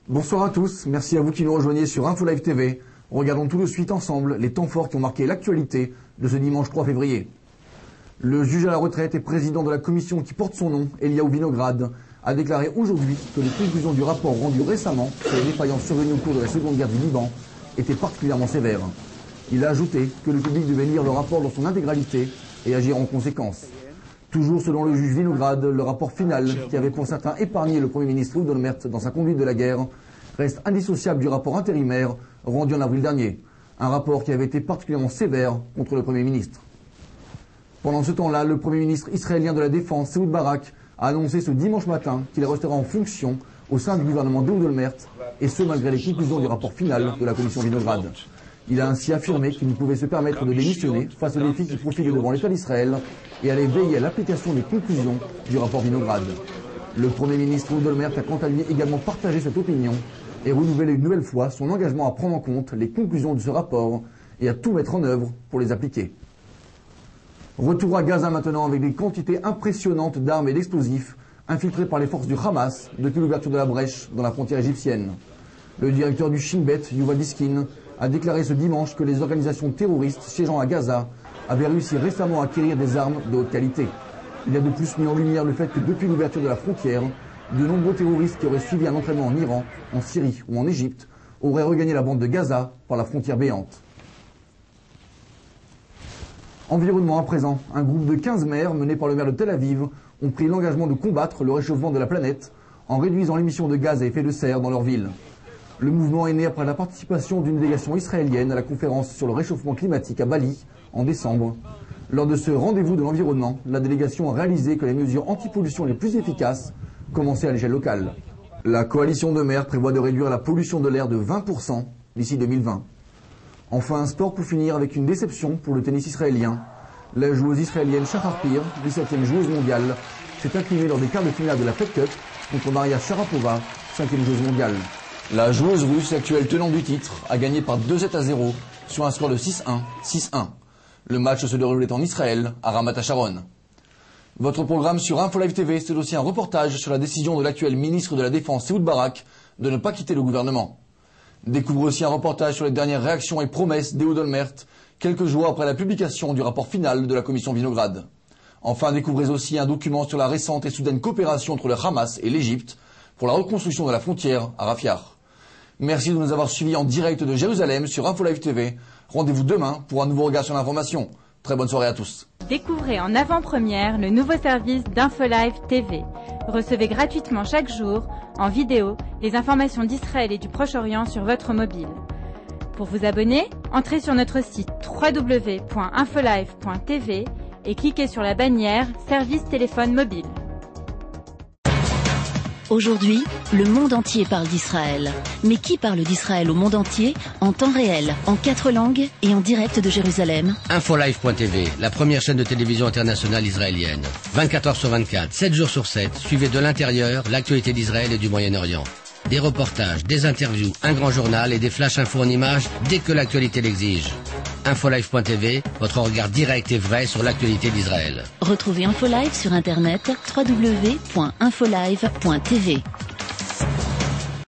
Bonsoir à tous, merci à vous qui nous rejoignez sur InfoLive TV. Regardons tout de suite ensemble les temps forts qui ont marqué l'actualité de ce dimanche 3 février. Le juge à la retraite et président de la commission qui porte son nom, Eliaou Vinograd, a déclaré aujourd'hui que les conclusions du rapport rendu récemment sur les défaillances survenues au cours de la Seconde Guerre du Liban étaient particulièrement sévères. Il a ajouté que le public devait lire le rapport dans son intégralité et agir en conséquence. Toujours selon le juge Vinograd, le rapport final, qui avait pour certains épargné le Premier ministre Ehud Olmert dans sa conduite de la guerre, reste indissociable du rapport intérimaire rendu en avril dernier, un rapport qui avait été particulièrement sévère contre le Premier ministre. Pendant ce temps-là, le Premier ministre israélien de la Défense, Ehud Barak, a annoncé ce dimanche matin qu'il restera en fonction au sein du gouvernement d'Ehud Olmert, et ce malgré les conclusions du rapport final de la commission Vinograd. Il a ainsi affirmé qu'il ne pouvait se permettre de démissionner face aux défis qui profilent devant l'État d'Israël et allait veiller à l'application des conclusions du rapport Vinograd. Le Premier ministre Ehud Olmert a quant à lui également partagé cette opinion et renouvelé une nouvelle fois son engagement à prendre en compte les conclusions de ce rapport et à tout mettre en œuvre pour les appliquer. Retour à Gaza maintenant avec des quantités impressionnantes d'armes et d'explosifs infiltrés par les forces du Hamas depuis l'ouverture de la brèche dans la frontière égyptienne. Le directeur du Shin Bet, Yuval Diskin, a déclaré ce dimanche que les organisations terroristes siégeant à Gaza avaient réussi récemment à acquérir des armes de haute qualité. Il a de plus mis en lumière le fait que depuis l'ouverture de la frontière, de nombreux terroristes qui auraient suivi un entraînement en Iran, en Syrie ou en Égypte auraient regagné la bande de Gaza par la frontière béante. Environnement à présent, un groupe de 15 maires menés par le maire de Tel Aviv ont pris l'engagement de combattre le réchauffement de la planète en réduisant l'émission de gaz à effet de serre dans leur ville. Le mouvement est né après la participation d'une délégation israélienne à la conférence sur le réchauffement climatique à Bali en décembre. Lors de ce rendez-vous de l'environnement, la délégation a réalisé que les mesures anti-pollution les plus efficaces commençaient à l'échelle locale. La coalition de maires prévoit de réduire la pollution de l'air de 20% d'ici 2020. Enfin, un sport pour finir avec une déception pour le tennis israélien. La joueuse israélienne Shahar Peer, 17e joueuse mondiale, s'est inclinée lors des quarts de finale de la Fed Cup contre Maria Sharapova, 5e joueuse mondiale. La joueuse russe, actuelle tenante du titre, a gagné par 2-7-0 sur un score de 6-1, 6-1. Le match se déroulait en Israël, à Ramat HaSharon. Votre programme sur InfoLive TV, c'est aussi un reportage sur la décision de l'actuel ministre de la Défense, Ehud Barak, de ne pas quitter le gouvernement. Découvrez aussi un reportage sur les dernières réactions et promesses d'Ehud Olmert, quelques jours après la publication du rapport final de la commission Vinograd. Enfin, découvrez aussi un document sur la récente et soudaine coopération entre le Hamas et l'Égypte pour la reconstruction de la frontière à Rafia. Merci de nous avoir suivis en direct de Jérusalem sur InfoLive TV. Rendez-vous demain pour un nouveau regard sur l'information. Très bonne soirée à tous. Découvrez en avant-première le nouveau service d'InfoLive TV. Recevez gratuitement chaque jour, en vidéo, les informations d'Israël et du Proche-Orient sur votre mobile. Pour vous abonner, entrez sur notre site www.infolive.tv et cliquez sur la bannière Service téléphone mobile. Aujourd'hui, le monde entier parle d'Israël. Mais qui parle d'Israël au monde entier, en temps réel, en 4 langues et en direct de Jérusalem? Infolive.tv, la première chaîne de télévision internationale israélienne. 24 heures sur 24, 7 jours sur 7, suivez de l'intérieur l'actualité d'Israël et du Moyen-Orient. Des reportages, des interviews, un grand journal et des flash infos en images dès que l'actualité l'exige. Infolive.tv, votre regard direct et vrai sur l'actualité d'Israël. Retrouvez InfoLive sur internet www.infolive.tv.